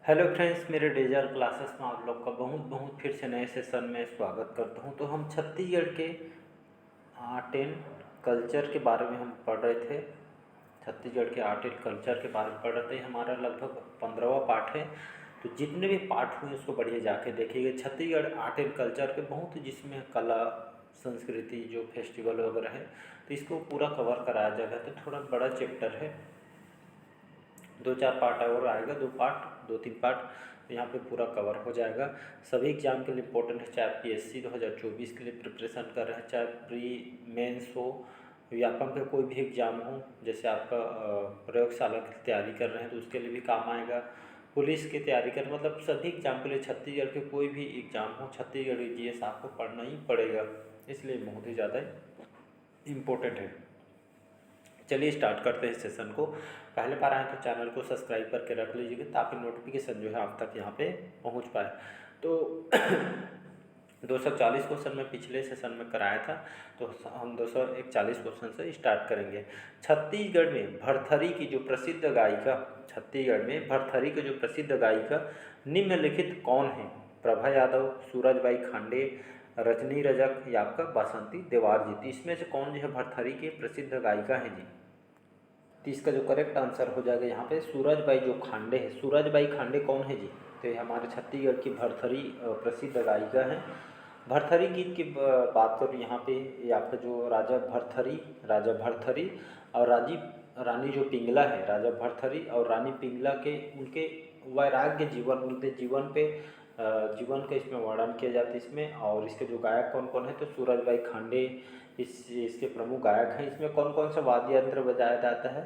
Hello friends, मेरे डेजर classes में आप लोग का बहुत बहुत फिर से नए सेशन में स्वागत करता हूं। तो हम छत्तीसगढ़ के आर्ट एंड कल्चर के बारे में हम पढ़ रहे थे। छत्तीसगढ़ के आर्ट एंड कल्चर के बारे में पढ़ रहे थे। हमारा लगभग 15वां पार्ट है। तो जितने भी पार्ट हुए उसको बढ़िया जाके देखिएगा। छत्तीसगढ़ आर्ट एंड कल्चर के बहुत, जिसमें कला संस्कृति जो फेस्टिवल वगैरह है, तो इसको पूरा कवर कराया जाएगा। तो थोड़ा बड़ा चैप्टर है, 2-4 पार्ट और आएगा, 2-3 पार्ट, तो यहाँ पे पूरा कवर हो जाएगा। सभी एग्जाम के लिए इंपॉर्टेंट है, चाहे पीएससी 2024 के लिए प्रिपरेशन कर रहे हैं, चाहे प्री मेंस हो या आपका पे कोई भी एग्ज़ाम हो, जैसे आपका प्रयोगशाला की तैयारी कर रहे हैं तो उसके लिए भी काम आएगा। पुलिस की तैयारी कर, मतलब सभी एग्जाम के लिए छत्तीसगढ़ के कोई भी एग्ज़ाम हो, छत्तीसगढ़ जीएस आपको पढ़ना ही पड़ेगा, इसलिए बहुत ही ज़्यादा इम्पोर्टेंट है। चलिए स्टार्ट करते हैं सेशन को। पहले बार आए तो चैनल को सब्सक्राइब करके रख लीजिएगा ताकि नोटिफिकेशन जो है आप तक यहाँ पे पहुँच पाए। तो 240 क्वेश्चन में पिछले सेशन में कराया था, तो हम 241 क्वेश्चन से स्टार्ट करेंगे। छत्तीसगढ़ में भरथरी की जो प्रसिद्ध गायिका, छत्तीसगढ़ में भरथरी की जो प्रसिद्ध गायिका निम्नलिखित कौन है? प्रभा यादव, सूरजबाई खांडे, रजनी रजक या आपका बासंती देवार जी। तो इसमें से कौन जो है भरथरी के प्रसिद्ध गायिका है जी? तो इसका जो करेक्ट आंसर हो जाएगा यहाँ पे सूरजबाई जो खांडे है। सूरजबाई खांडे कौन है जी? तो ये हमारे छत्तीसगढ़ की भरथरी प्रसिद्ध गायिका है। भरथरी गीत की बात करूँ यहाँ पे, ये आपका जो राजा भरथरी और रानी जो पिंगला है, राजा भरथरी और रानी पिंगला के उनके वैराग्य जीवन, उनके जीवन पे जीवन का इसमें वर्णन किया जाता है इसमें। और इसके जो गायक कौन कौन है, तो सूरजबाई खांडे इसके प्रमुख गायक हैं। इसमें कौन कौन सा वाद्य यंत्र बजाया जाता है?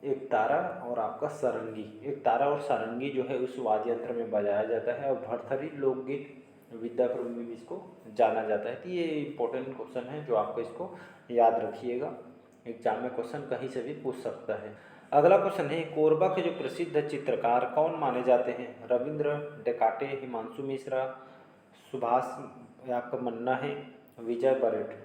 एक तारा और आपका सारंगी। एक तारा और सारंगी जो है उस वाद्य यंत्र में बजाया जाता है। और भरथरी लोकगीत विद्या प्रभु में भी इसको जाना जाता है। तो ये इंपॉर्टेंट क्वेश्चन है जो आपको इसको याद रखिएगा, एग्जाम में क्वेश्चन कहीं से भी पूछ सकता है। अगला क्वेश्चन है, कोरबा के जो प्रसिद्ध चित्रकार कौन माने जाते हैं? रविंद्र डेकाटे, हिमांशु मिश्रा, सुभाष या आपका मन्ना है, विजय बरेट।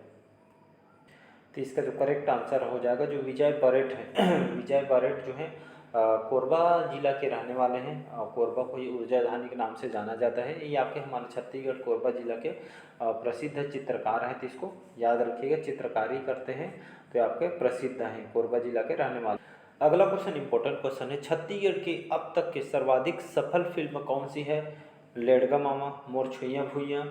तो इसका जो करेक्ट आंसर हो जाएगा जो विजय बरेट है विजय बरेट जो है कोरबा जिला के रहने वाले हैं। कोरबा को ही ऊर्जा धानी के नाम से जाना जाता है। ये आपके हमारे छत्तीसगढ़ कोरबा जिला के प्रसिद्ध चित्रकार हैं, तो इसको याद रखिएगा। चित्रकारी करते हैं तो आपके प्रसिद्ध हैं, कोरबा जिला के रहने वाले। अगला क्वेश्चन इंपॉर्टेंट क्वेश्चन है, छत्तीसगढ़ की अब तक की सर्वाधिक सफल फिल्म कौन सी है? लेडगा मामा, मोर छुइयाँ भुइयाँ,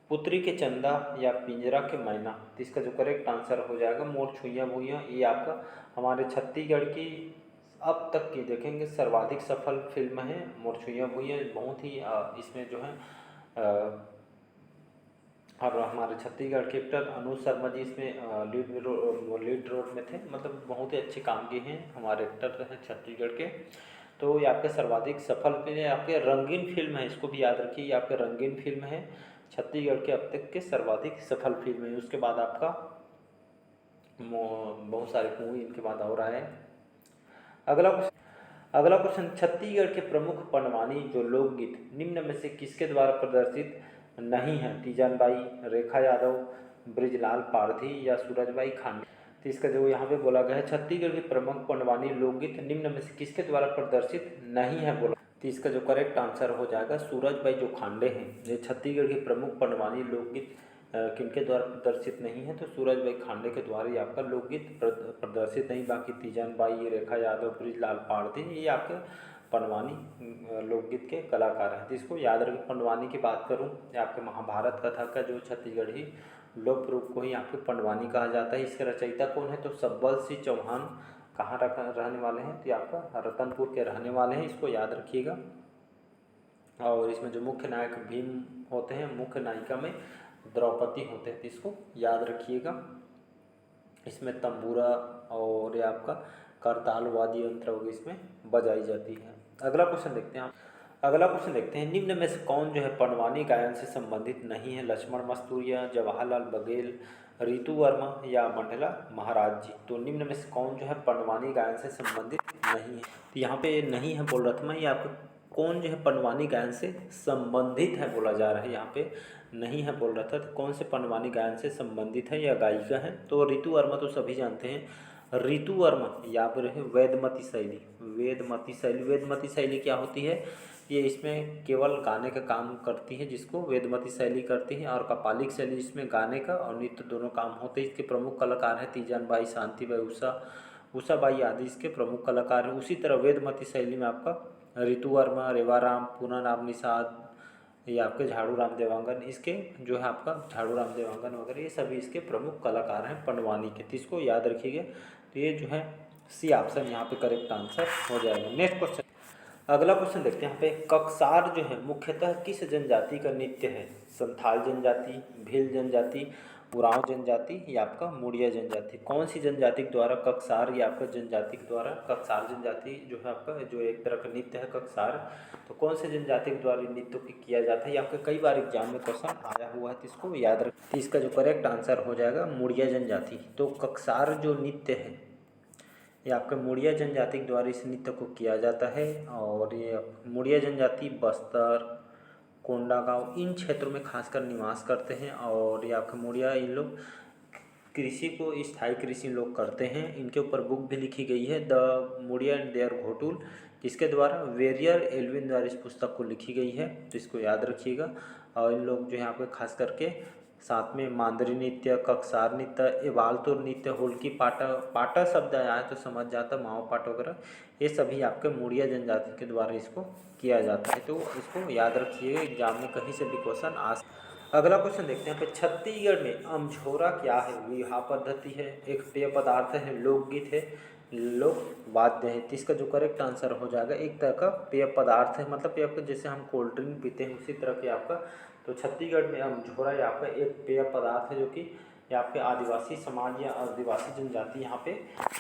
पुत्री के चंदा या पिंजरा के मैना। तो इसका जो करेक्ट आंसर हो जाएगा मोर छुइयाँ भुइयाँ। ये आपका हमारे छत्तीसगढ़ की अब तक की देखेंगे सर्वाधिक सफल फिल्म है मोर छुइयाँ भुइयाँ। बहुत ही इसमें जो है और हमारे छत्तीसगढ़ के एक्टर अनुज शर्मा जी इसमें लीड रोल में थे, मतलब बहुत ही अच्छे काम किए हैं हमारे एक्टर हैं छत्तीसगढ़ के। तो ये आपके सर्वाधिक सफल फिल्म, आपके रंगीन फिल्म है, इसको भी याद रखिए। ये आपके रंगीन फिल्म है, छत्तीसगढ़ के अब तक के सर्वाधिक सफल फिल्म है। उसके बाद आपका बहुत सारे मूवी इनके बाद और आए। अगला क्वेश्चन, छत्तीसगढ़ के प्रमुख पंडवानी जो लोकगीत निम्न में से किसके द्वारा प्रदर्शित नहीं है? तीजन बाई, रेखा यादव, ब्रिजलाल पारधी या सूरजबाई खांडे। तो इसका जो यहाँ पे बोला गया है, छत्तीसगढ़ के प्रमुख पंडवानी लोकगीत निम्न में से किसके द्वारा प्रदर्शित नहीं है बोला। तो इसका जो करेक्ट आंसर हो जाएगा सूरजबाई जो खांडे हैं। ये छत्तीसगढ़ के प्रमुख पंडवानी लोकगीत किनके द्वारा प्रदर्शित नहीं है? तो सूरजबाई खांडे के द्वारा ही आपका लोकगीत प्रदर्शित नहीं। बाकी तीजन बाई, रेखा यादव, ब्रिजलाल पारधी ये आपके पंडवानी लोकगीत के कलाकार हैं। तो इसको याद रखें। पंडवानी की बात करूँ, आपके महाभारत कथा का जो छत्तीसगढ़ी लोक रूप को ही आपके पंडवानी कहा जाता है। इसके रचयिता कौन है? तो सब्बल सिंह चौहान। कहाँ रहने वाले हैं? तो आपका रतनपुर के रहने वाले हैं, इसको याद रखिएगा। और इसमें जो मुख्य नायक भीम होते हैं, मुख्य नायिका में द्रौपदी होते हैं, तो इसको याद रखिएगा। इसमें तंबूरा और ये आपका करताल वाद्य यंत्र होगी इसमें बजाई जाती है। अगला क्वेश्चन देखते हैं, निम्न में से कौन जो है पंडवानी गायन से संबंधित नहीं है? लक्ष्मण मस्तूरिया, जवाहरलाल बघेल, रितु वर्मा या मंडला महाराज जी। तो निम्न में से कौन जो है पंडवानी गायन से संबंधित नहीं है? तो यहाँ पे नहीं है बोल रहा था मैं, ये आपको कौन जो है पंडवानी गायन से संबंधित है बोला जा रहा है, यहाँ पे नहीं है बोल रहा था। तो कौन से पंडवानी गायन से संबंधित है या गायिका है? तो रितु वर्मा तो सभी जानते हैं, ऋतु वर्मा या फिर है वेदमती शैली। वेदमती शैली, वेदमती शैली क्या होती है? ये इसमें केवल गाने का काम करती है, जिसको वेदमती शैली करती है। और कपालिक शैली इसमें गाने का और नृत्य दोनों काम होते हैं। इसके प्रमुख कलाकार हैं तीजन बाई, शांति बाई, उषा बाई आदि इसके प्रमुख कलाकार हैं। उसी तरह वेदमती शैली में आपका ऋतु वर्मा, रेवाराम, पूनम निषाद, ये आपके झाड़ू राम देवांगन, इसके जो है आपका झाड़ू राम देवांगन वगैरह, ये सभी इसके प्रमुख कलाकार हैं पंडवानी के। तो इसको याद रखिएगा। तो ये जो है सी ऑप्शन यहाँ पे करेक्ट आंसर हो जाएगा। नेक्स्ट क्वेश्चन, अगला क्वेश्चन देखते हैं। यहाँ पे ककसार जो है मुख्यतः किस जनजाति का नृत्य है? संथाल जनजाति, भील जनजाति, उरांव जनजाति या आपका मुड़िया जनजाति। कौन सी जनजाति के द्वारा ककसार या आपका जनजाति के द्वारा, ककसार जनजाति जो है आपका, जो एक तरह का नृत्य है ककसार, तो कौन से जनजाति के द्वारा नृत्य किया जाता है? ये आपके कई बार एग्जाम में क्वेश्चन आया हुआ है, तो इसको याद रख। तो इसका जो करेक्ट आंसर हो जाएगा मुड़िया जनजाति। तो ककसार जो नृत्य है ये आपके मुड़िया जनजाति के द्वारा इस नृत्य को किया जाता है। और ये मुड़िया जनजाति बस्तर, कोंडागांव इन क्षेत्रों में खासकर निवास करते हैं। और ये आपके मुड़िया, इन लोग कृषि को स्थायी कृषि लोग करते हैं। इनके ऊपर बुक भी लिखी गई है, the Muria and their Ghotul, जिसके द्वारा वेरियर एल्विन द्वारा इस पुस्तक को लिखी गई है। तो इसको याद रखिएगा। और इन लोग जो है आपके खास करके साथ में मांदरी नृत्य, ककसार नृत्य, एवालतोर नृत्य, होलकी पाटा, पाटा शब्द आया तो समझ जाता, माओ पाट वगैरह, ये सभी आपके मुड़िया जनजाति के द्वारा इसको किया जाता है। तो इसको याद रखिएगा, एग्जाम में कहीं से भी क्वेश्चन आ। अगला क्वेश्चन देखते हैं। छत्तीसगढ़ में अमझोरा क्या है? विवाह पद्धति है, एक पेय पदार्थ है, लोकगीत है, लोक वाद्य है। तो इसका जो करेक्ट आंसर हो जाएगा, एक तरह का पेय पदार्थ है, मतलब आपका जैसे हम कोल्ड ड्रिंक पीते हैं उसी तरह के आपका। तो छत्तीसगढ़ में अमझोरा ये आपका एक पेय पदार्थ है, जो कि ये आपके आदिवासी समाज या आदिवासी जनजाति यहाँ पे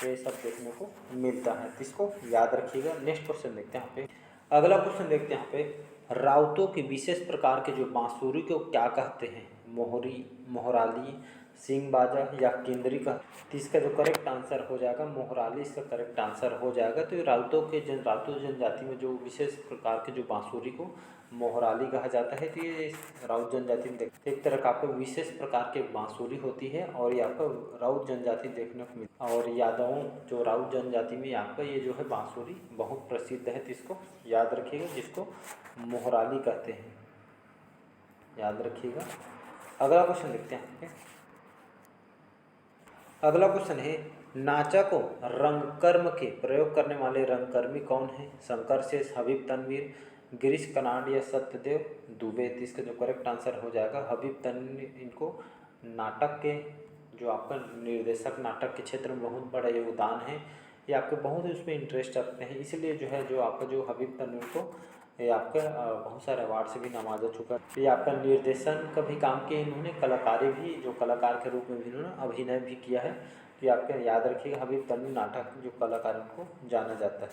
ये सब देखने को मिलता है। तो इसको याद रखिएगा। नेक्स्ट क्वेश्चन देखते हैं यहाँ पे। अगला क्वेश्चन देखते हैं यहाँ पे, राउतों के विशेष प्रकार के जो बांसुरी को क्या कहते हैं? मोहरी, मोहराली, सिंग बाजा या केंद्री का। तो इसका जो करेक्ट आंसर हो जाएगा मोहराली, इसका करेक्ट आंसर हो जाएगा। तो राउतों जनजाति में जो विशेष प्रकार के जो बांसुरी को मोहराली कहा जाता है। तो ये राउत जनजाति में देखते एक तरह का आपको विशेष प्रकार के बांसुरी होती है, और ये आपको राउत जनजाति देखने को मिलता है। और यादवों जो राउत जनजाति में आपका ये जो है बांसुरी बहुत प्रसिद्ध है। तो इसको याद रखिएगा, जिसको मोहराली कहते हैं, याद रखिएगा। अगला क्वेश्चन देखते हैं। अगला क्वेश्चन है, नाचा को रंगकर्म के प्रयोग करने वाले रंगकर्मी कौन है? शंकर शेष, हबीब तनवीर, गिरीश कर्नाड या सत्यदेव दुबे। तो इसका जो करेक्ट आंसर हो जाएगा हबीब तनवीर। इनको नाटक के जो आपका निर्देशक, नाटक के क्षेत्र में बहुत बड़ा योगदान है। ये आपके बहुत उसमें इंटरेस्ट रखते हैं, इसलिए जो है जो आपका जो हबीब तनवीर को ये आपका बहुत सारे अवार्ड से भी नवाजा चुका है। ये आपका निर्देशन का भी काम किया इन्होंने, कलाकारी भी, जो कलाकार के रूप में भी इन्होंने अभिनय भी किया है। तो ये आपके याद रखिएगा, हबीब तनवीर नाटक जो कलाकार उनको जाना जाता है।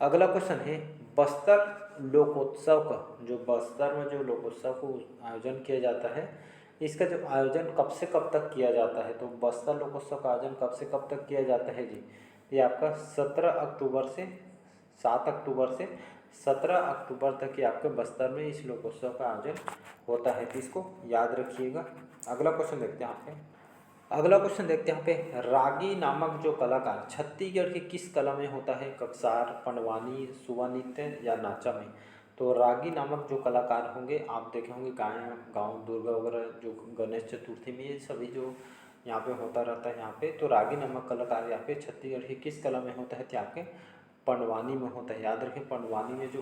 अगला क्वेश्चन है, बस्तर लोकोत्सव का, जो बस्तर में जो लोकोत्सव को आयोजन किया जाता है, इसका जो आयोजन कब से कब तक किया जाता है? तो बस्तर लोकोत्सव का आयोजन कब से कब तक किया जाता है जी? ये आपका 17 अक्टूबर से 7 अक्टूबर से 17 अक्टूबर तक ये आपके बस्तर में इस लोकोत्सव का आयोजन होता है। तो इसको याद रखिएगा। अगला क्वेश्चन देखते हैं यहाँ पे। अगला क्वेश्चन देखते हैं यहाँ पे, रागी नामक जो कलाकार छत्तीसगढ़ की किस कला में होता है? ककसार, पंडवानी, सुवा नृत्य या नाचा में। तो रागी नामक जो कलाकार होंगे, आप देखे होंगे गाँव दुर्गा वगैरह जो गणेश चतुर्थी में, ये सभी जो यहाँ पे होता रहता है यहाँ पे। तो रागी नामक कलाकार यहाँ पे छत्तीसगढ़ की किस कला में होता है? तो आपके पंडवानी में होता है। याद रखें, पंडवानी में जो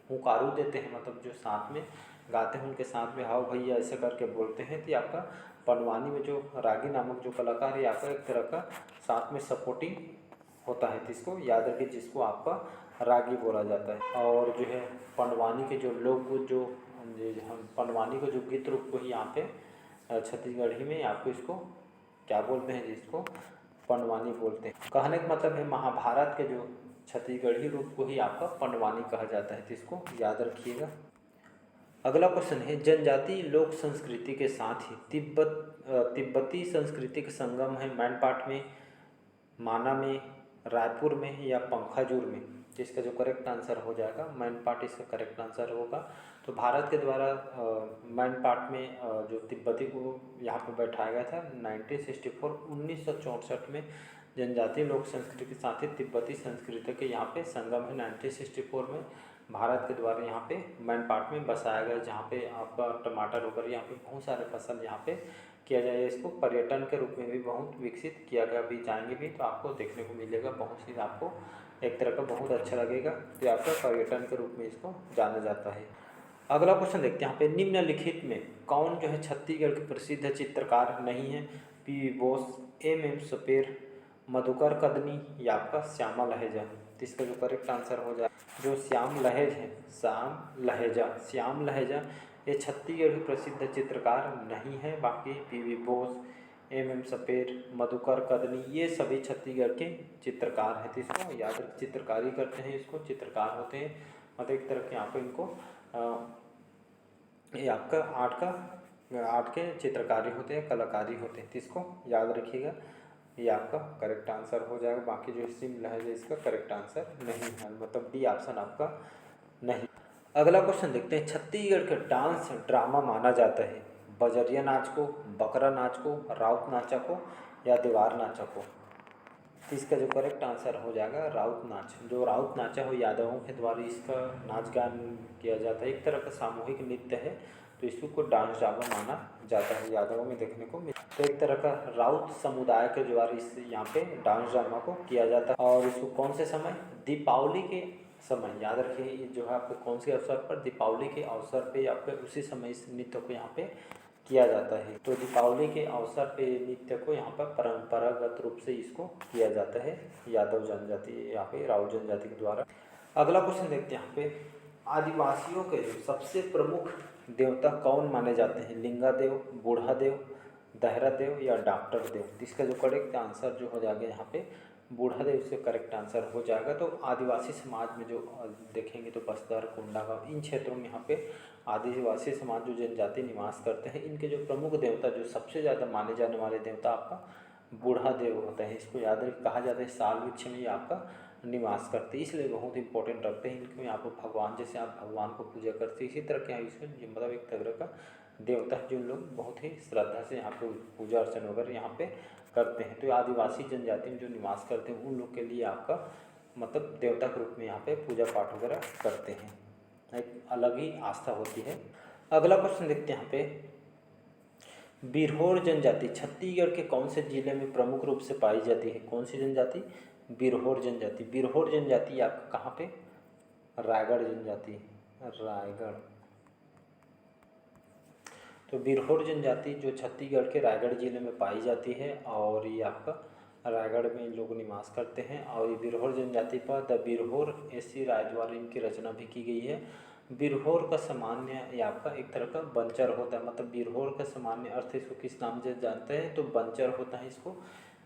हुंकारू देते हैं, मतलब जो साथ में गाते हैं उनके साथ में हाउ भैया ऐसे करके बोलते हैं। तो आपका पंडवानी में जो रागी नामक जो कलाकार है आपका एक तरह का साथ में सपोर्टिंग होता है। तो इसको याद रखिए, जिसको आपका रागी बोला जाता है। और जो है पंडवानी के जो लोग जो पंडवानी को जो गीत रूप को ही यहाँ पे छत्तीसगढ़ी में आपको इसको क्या बोलते हैं, जिसको पंडवानी बोलते हैं। कहने का मतलब है महाभारत के जो छत्तीसगढ़ी रूप को ही आपका पंडवानी कहा जाता है। तो इसको याद रखिएगा। अगला क्वेश्चन है, जनजाति लोक संस्कृति के साथ ही तिब्बती संस्कृति का संगम है मैनपाट में, माना में, रायपुर में या पंखाजूर में। तो इसका जो करेक्ट आंसर हो जाएगा मैनपाट, इसका करेक्ट आंसर होगा। तो भारत के द्वारा मैनपाट में जो तिब्बती को यहाँ पर बैठाया गया था 1964 1964 में, जनजातीय लोक संस्कृति के साथ ही तिब्बती संस्कृति के यहाँ पे संगम है। 1964 में भारत के द्वारा यहाँ पे मैनपाट में बसाया गया, जहाँ पे आपका टमाटर वगैरह यहाँ पे बहुत सारे फसल यहाँ पे किया जाए। इसको पर्यटन के रूप में भी बहुत विकसित किया गया। अभी जाएंगे भी तो आपको देखने को मिलेगा, बहुत सी आपको एक तरह का बहुत अच्छा लगेगा। तो आपका पर्यटन के रूप में इसको जाना जाता है। अगला क्वेश्चन देखते हैं यहाँ पे, निम्नलिखित में कौन जो है छत्तीसगढ़ के प्रसिद्ध चित्रकार नहीं है? पी बोस, एम सपेर, मधुकर कदनी या आपका श्यामा लहेजा। तो इसका जो करेक्ट आंसर हो जाए, जो श्याम लहेज है, श्याम लहेजा ये छत्तीसगढ़ के प्रसिद्ध चित्रकार नहीं है। बाकी पी बोस, एम सपेर, मधुकर कदनी ये सभी छत्तीसगढ़ के चित्रकार हैं। तो इसको याद रख, चित्रकारी करते हैं, इसको चित्रकार होते हैं। मतलब एक तरह के यहाँ पे इनको ये आपका आर्ट के चित्रकारी होते हैं, कलाकारी होते हैं। तो इसको याद रखिएगा, ये आपका करेक्ट आंसर हो जाएगा। बाकी जो सिम लहज है इसका करेक्ट आंसर नहीं है, मतलब डी ऑप्शन आपका नहीं। अगला क्वेश्चन देखते हैं, छत्तीसगढ़ का डांस ड्रामा माना जाता है बजरिया नाच को, बकरा नाच को, राउत नाचा को या दीवार नाचा को। तो इसका जो करेक्ट आंसर हो जाएगा राउत नाच। जो राउत नाचा हो यादवों के द्वारा इसका नाच गान किया जाता है, एक तरह का सामूहिक नृत्य है। तो इसको डांस ड्रामा माना जाता है, यादवों में देखने को मिलता है। तो एक तरह का राउत समुदाय के द्वारा इस यहाँ पे डांस ड्रामा को किया जाता है। और इसको कौन से समय? दीपावली के समय, याद रखिए जो है आपके कौन से अवसर पर? दीपावली के अवसर पे आपके उसी समय इस नृत्य को यहाँ पे किया जाता है। तो दीपावली के अवसर पे नृत्य को यहाँ पर परंपरागत रूप से इसको किया जाता है यादव जनजाति, यहाँ पे राउत जनजाति के द्वारा। अगला क्वेश्चन देखते हैं यहाँ पे, आदिवासियों के सबसे प्रमुख देवता कौन माने जाते हैं? लिंगा देव, बूढ़ा देव, दहरा देव या डॉक्टर देव। इसका जो करेक्ट आंसर जो हो जाएगा यहाँ पे बूढ़ा देव से करेक्ट आंसर हो जाएगा। तो आदिवासी समाज में जो देखेंगे तो बस्तर, कोंडागांव इन क्षेत्रों में यहाँ पे आदिवासी समाज जो जनजाति निवास करते हैं, इनके जो प्रमुख देवता जो सबसे ज़्यादा माने जाने वाले देवता आपका बूढ़ा देव होता है। इसको याद रख, कहा जाता है साल वृक्ष में ये आपका निवास करते हैं, इसलिए बहुत इंपॉर्टेंट रखते हैं इनको। यहाँ पर भगवान, जैसे आप भगवान को पूजा करते हैं, इसी तरह के यहाँ इसमें मतलब एक तरह का देवता है जो लोग बहुत ही श्रद्धा से यहाँ पे पूजा अर्चना वगैरह यहाँ पे करते हैं। तो आदिवासी जनजाति में जो निवास करते हैं उन लोग के लिए आपका मतलब देवता के रूप में यहाँ पे पूजा पाठ वगैरह करते हैं, एक अलग ही आस्था होती है। अगला क्वेश्चन देखते हैं यहाँ पे, बिरहोर जनजाति छत्तीसगढ़ के कौन से जिले में प्रमुख रूप से पाई जाती है? कौन सी जनजाति? बिरहोर जनजाति। बिरहोर जनजाति आपका कहाँ पे? रायगढ़ जनजाति, रायगढ़। तो बिरहोर जनजाति जो छत्तीसगढ़ के रायगढ़ जिले में पाई जाती है और ये आपका रायगढ़ में लोग निवास करते हैं। और ये बिरहोर जनजाति पर द बिरहोर एस.सी. राय द्वारा इनकी रचना भी की गई है। बिरहोर का सामान्य ये आपका एक तरह का बंचर होता है, मतलब बिरहोर का सामान्य अर्थ इसको किस नाम से जानते हैं? तो बंचर होता है। इसको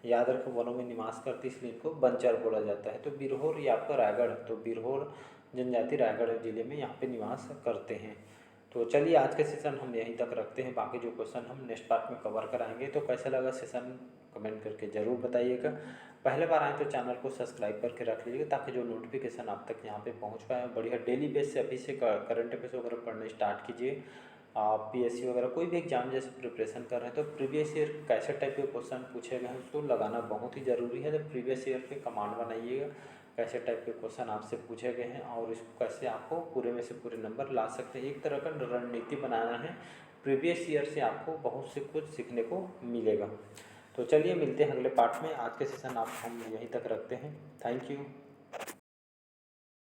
याद रखो, वनों में निवास करते इसलिए इनको बंचर बोला जाता है। तो बिरहोर ये आपका रायगढ़, तो बिरहोर जनजाति रायगढ़ जिले में यहाँ पे निवास करते हैं। तो चलिए आज का सेशन हम यहीं तक रखते हैं, बाकी जो क्वेश्चन हम नेक्स्ट पार्ट में कवर कराएंगे। तो कैसा लगा सेशन कमेंट करके ज़रूर बताइएगा। पहले बार आए तो चैनल को सब्सक्राइब करके रख लीजिएगा ताकि जो नोटिफिकेशन आप तक यहाँ पे पहुँच पाए। बढ़िया डेली बेस से अभी से करंट अफेयर्स वगैरह पढ़ने स्टार्ट कीजिए। आप पीएससी वगैरह कोई भी एग्जाम जैसे प्रिपरेशन कर रहे हैं तो प्रीवियस ईयर कैसे टाइप के क्वेश्चन पूछे गए हैं उसको लगाना बहुत ही ज़रूरी है। तो प्रीवियस ईयर के कमांड बनाइएगा, कैसे टाइप के क्वेश्चन आपसे पूछे गए हैं और इसको कैसे आपको पूरे में से पूरे नंबर ला सकते हैं। एक तरह का रणनीति बनाना है, प्रीवियस ईयर से आपको बहुत से कुछ सीखने को मिलेगा। तो चलिए मिलते हैं अगले पार्ट में। आज के सेशन हम यहीं तक रखते हैं। Thank you.